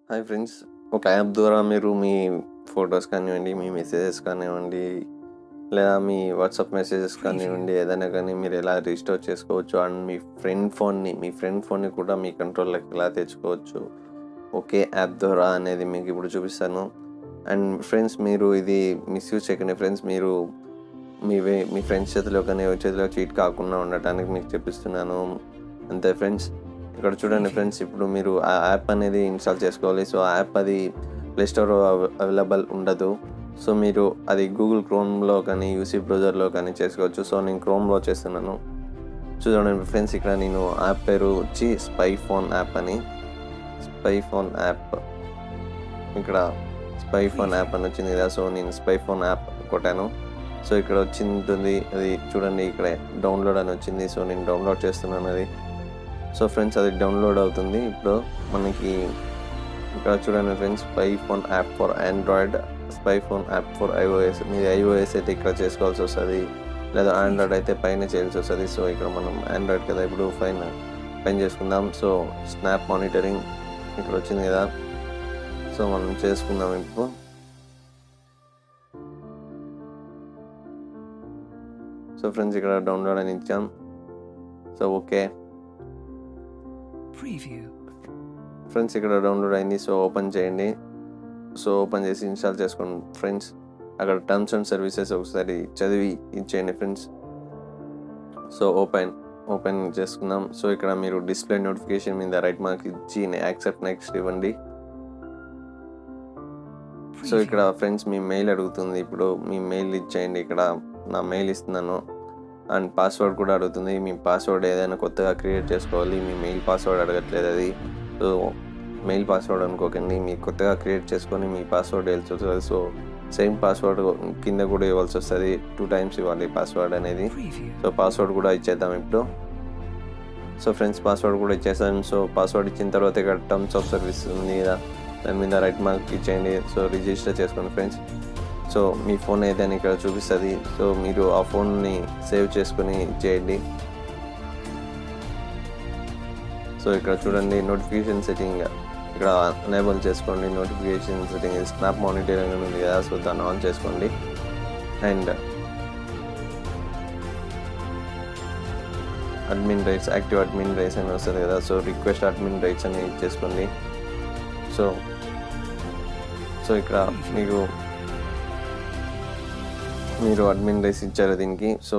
Hi friends, ఒక app ద్వారా మీరు మీ ఫొటోస్ కానివ్వండి, మీ మెసేజెస్ కానివ్వండి, లేదా మీ వాట్సాప్ మెసేజెస్ కానివ్వండి, ఏదైనా కానీ మీరు ఎలా రిజిస్టర్ చేసుకోవచ్చు. అండ్ మీ ఫ్రెండ్ ఫోన్ని కూడా మీ కంట్రోల్లోకి ఎలా తెచ్చుకోవచ్చు ఒకే యాప్ ద్వారా అనేది మీకు ఇప్పుడు చూపిస్తాను. అండ్ ఫ్రెండ్స్, మీరు ఇది మిస్యూజ్ చేయకండి ఫ్రెండ్స్. మీరు మీ ఫ్రెండ్స్ చేతిలో కానీ ఎవరి చేతిలో చీట్ కాకుండా ఉండటానికి మీకు చెప్పిస్తున్నాను అంతే ఫ్రెండ్స్. ఇక్కడ చూడండి ఫ్రెండ్స్, ఇప్పుడు మీరు ఆ యాప్ అనేది ఇన్స్టాల్ చేసుకోవాలి. సో ఆ యాప్ అది ప్లేస్టోర్ అవైలబుల్ ఉండదు. సో మీరు అది గూగుల్ క్రోమ్లో కానీ యూసీ బ్రౌజర్లో కానీ చేసుకోవచ్చు. సో నేను క్రోమ్లో చేస్తున్నాను. చూడండి ఫ్రెండ్స్, ఇక్కడ నేను యాప్ పేరు వచ్చి స్పై ఫోన్ యాప్ అని. స్పై ఫోన్ యాప్, ఇక్కడ స్పై ఫోన్ యాప్ అని వచ్చింది కదా. సో నేను స్పై ఫోన్ యాప్ కొట్టాను. సో ఇక్కడ వచ్చింది, అది చూడండి ఇక్కడ డౌన్లోడ్ అని వచ్చింది. సో నేను డౌన్లోడ్ చేస్తున్నాను అది. సో ఫ్రెండ్స్, అది డౌన్లోడ్ అవుతుంది. ఇప్పుడు మనకి ఇక్కడ చూడండి friends, spy phone app for Android, spy phone app for iOS. మీది ఐఓఎస్ అయితే ఇక్కడ చేసుకోవాల్సి వస్తుంది, లేదా ఆండ్రాయిడ్ అయితే పైన చేయాల్సి వస్తుంది. సో ఇక్కడ మనం ఆండ్రాయిడ్ కదా, ఇప్పుడు పైన చేసుకుందాం. సో స్నాప్ మానిటరింగ్ ఇక్కడ వచ్చింది కదా. సో మనం చేసుకుందాం ఇప్పుడు. సో ఫ్రెండ్స్, ఇక్కడ డౌన్లోడ్ అని ఇచ్చాం. సో ఓకే ఫ్రెండ్స్, ఇక్కడ డౌన్లోడ్ అయింది. సో ఓపెన్ చేయండి. సో ఓపెన్ చేసి ఇన్స్టాల్ చేసుకోండి ఫ్రెండ్స్. అక్కడ టర్మ్స్ అండ్ సర్వీసెస్ ఒకసారి చదివి ఇచ్చేయండి ఫ్రెండ్స్. సో ఓపెన్ చేసుకుందాం. సో ఇక్కడ మీరు డిస్ప్లే నోటిఫికేషన్ మీద రైట్ మార్క్ ఇచ్చి యాక్సెప్ట్ నెక్స్ట్ ఇవ్వండి. సో ఇక్కడ ఫ్రెండ్స్ మీ మెయిల్ అడుగుతుంది. ఇప్పుడు మీ మెయిల్ ఇచ్చేయండి. ఇక్కడ నా మెయిల్ ఇస్తున్నాను. అండ్ పాస్వర్డ్ కూడా అడుగుతుంది. మీ పాస్వర్డ్ ఏదైనా కొత్తగా క్రియేట్ చేసుకోవాలి. మీ మెయిల్ పాస్వర్డ్ అడగట్లేదు అది. సో మెయిల్ పాస్వర్డ్ అనుకోకండి, మీరు కొత్తగా క్రియేట్ చేసుకొని మీ పాస్వర్డ్ ఇవ్వాల్సి వస్తుంది. సో సేమ్ పాస్వర్డ్ కింద కూడా ఇవ్వాల్సి వస్తుంది. 2 times ఇవ్వాలి పాస్వర్డ్ అనేది. సో పాస్వర్డ్ కూడా ఇచ్చేద్దాం ఇప్పుడు. సో ఫ్రెండ్స్, పాస్వర్డ్ కూడా ఇచ్చేస్తాను. సో పాస్వర్డ్ ఇచ్చిన తర్వాత ఇక్కడ టర్మ్స్ ఆఫ్ సర్వీస్ ఉంది కదా, దాని మీద రైట్ మార్క్ ఇచ్చేయండి. సో రిజిస్టర్ చేసుకోండి ఫ్రెండ్స్. సో మీ ఫోన్ ఏదైనా ఇక్కడ చూపిస్తుంది. సో మీరు ఆ ఫోన్ని సేవ్ చేసుకొని ఇచ్చేయండి. సో ఇక్కడ చూడండి నోటిఫికేషన్ సెట్టింగ్ ఇక్కడ ఎనేబుల్ చేసుకోండి. నోటిఫికేషన్ సెట్టింగ్ స్నాప్ మానిటరింగ్ ఉంది కదా, సో దాన్ని ఆన్ చేసుకోండి. And admin rights, active admin rights అని వస్తుంది కదా. సో రిక్వెస్ట్ అడ్మిన్ రైట్స్ అని చేసుకోండి. సో ఇక్కడ మీరు అడ్మిన్ రైట్స్ ఇచ్చారు దీనికి. సో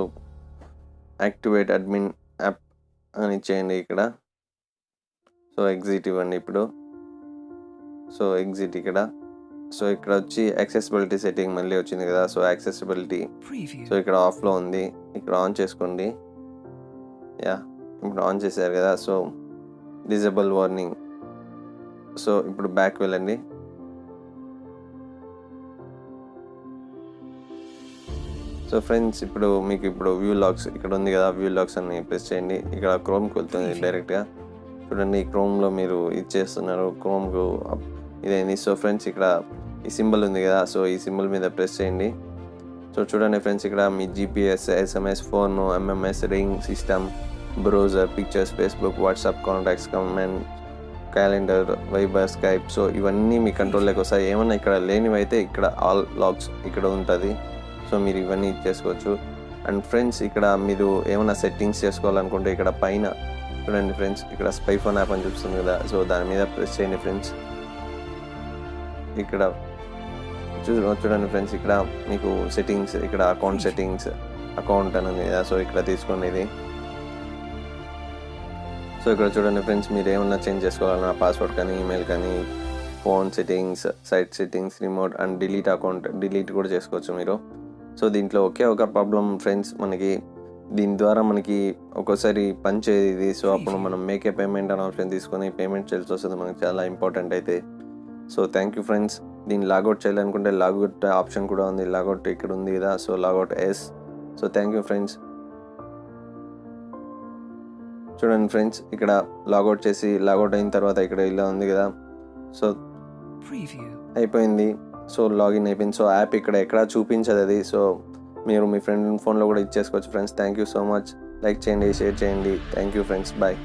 యాక్టివేట్ అడ్మిన్ యాప్ అని ఇచ్చేయండి ఇక్కడ. సో ఎగ్జిట్ ఇవ్వండి ఇప్పుడు. సో ఎగ్జిట్ ఇక్కడ. సో ఇక్కడ వచ్చి యాక్సెసిబిలిటీ సెట్టింగ్ మళ్ళీ వచ్చింది కదా. సో యాక్సెసిబిలిటీ సో ఇక్కడ ఆఫ్లో ఉంది, ఇక్కడ ఆన్ చేసుకోండి. ఇప్పుడు ఆన్ చేశారు కదా. So disable warning. సో ఇప్పుడు బ్యాక్ వెళ్ళండి. సో ఫ్రెండ్స్, మీకు వ్యూ లాగ్స్ ఇక్కడ ఉంది కదా, వ్యూ లాగ్స్ అని ప్రెస్ చేయండి. ఇక్కడ క్రోమ్కి వెళ్తుంది డైరెక్ట్గా. చూడండి, క్రోమ్లో మీరు ఇచ్చేస్తున్నారు, క్రోమ్కు ఇదైంది. సో ఫ్రెండ్స్, ఇక్కడ ఈ సింబల్ ఉంది కదా. సో ఈ సింబల్ మీద ప్రెస్ చేయండి. సో చూడండి ఫ్రెండ్స్, ఇక్కడ మీ GPS, SMS, phone, MMS, ring, system, browser, pictures, Facebook, WhatsApp, contacts, comment, calendar, వైబర్, Skype. So ఇవన్నీ మీ కంట్రోల్లోకి వస్తాయి. ఏమన్నా ఇక్కడ లేనివైతే ఇక్కడ ఆల్ లాగ్స్ ఇక్కడ ఉంటుంది. సో మీరు ఇవన్నీ ఇచ్చేసుకోవచ్చు. అండ్ ఫ్రెండ్స్, ఇక్కడ మీరు ఏమైనా సెట్టింగ్స్ చేసుకోవాలనుకుంటే ఇక్కడ పైన చూడండి ఫ్రెండ్స్, ఇక్కడ స్పై ఫోన్ యాప్ అని చూస్తుంది కదా. సో దాని మీద ప్రెస్ చేయండి ఫ్రెండ్స్. ఇక్కడ చూడండి ఫ్రెండ్స్, ఇక్కడ మీకు సెట్టింగ్స్, ఇక్కడ అకౌంట్ సెట్టింగ్స్, అకౌంట్ అని ఉంది కదా. సో ఇక్కడ తీసుకోండి ఇది. సో ఇక్కడ చూడండి ఫ్రెండ్స్, మీరు ఏమన్నా చేంజ్ చేసుకోవాలన్నా పాస్వర్డ్ కానీ, ఈమెయిల్ కానీ, phone settings, site settings, remote and delete account delete కూడా చేసుకోవచ్చు మీరు. సో దీంట్లో ఒకే ఒక ప్రాబ్లం ఫ్రెండ్స్, మనకి దీని ద్వారా మనకి ఒక్కోసారి పనిచేది. సో అప్పుడు మనం మేకే పేమెంట్ అనే ఆప్షన్ తీసుకొని పేమెంట్ చేయాల్సి వస్తుంది. మనకి చాలా ఇంపార్టెంట్ అయితే. So thank you friends. దీన్ని లాగౌట్ చేయాలనుకుంటే లాగౌట్ ఆప్షన్ కూడా ఉంది. లాగౌట్ ఇక్కడ ఉంది కదా. So logout yes. So thank you friends. చూడండి ఫ్రెండ్స్, ఇక్కడ లాగౌట్ చేసి లాగౌట్ అయిన తర్వాత ఇక్కడ ఇలా ఉంది కదా. సో అయిపోయింది. సో లాగిన్ అయిపోయింది. సో యాప్ ఇక్కడ ఎక్కడ చూపించదు అది. సో మీరు మీ ఫ్రెండ్ ఫోన్లో కూడా ఇచ్చేసుకోవచ్చు friends. Thank you so much. Like చేయండి, షేర్ చేయండి. Thank you friends. బాయ్.